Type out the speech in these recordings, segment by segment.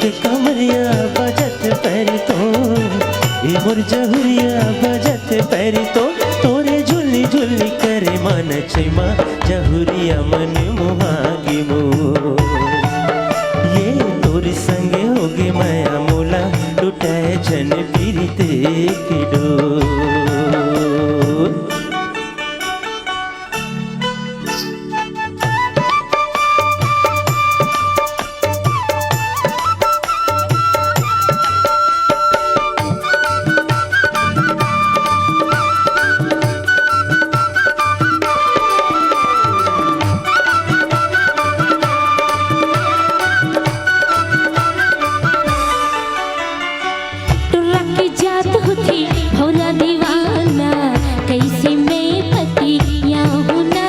के कमरिया बजत पैर तो ये मोर जहुरिया बजत पैर तो तोरे झुल्ली झुल्ली करे मन छिमा जहुरिया मन मुहागी मो ये तोर संगे होगे माया मोला लुटाए जन पीरिते की डोर। भोला दीवाना कैसे मैं पतिया हुना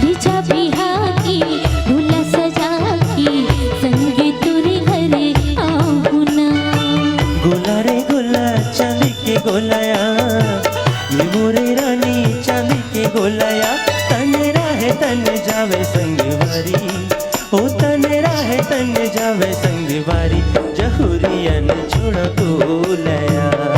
रिचा बिहा की भूला सजा की संगे तुरे घरे आहुना। गोला रे गोला चांदी के गोलाया ये मोरे रानी चांदी के गोलाया तन राहे तन जावे संगवारी ओ तन राहे तन जावे संगवारी जहुरिया न छोड़ गोलाया।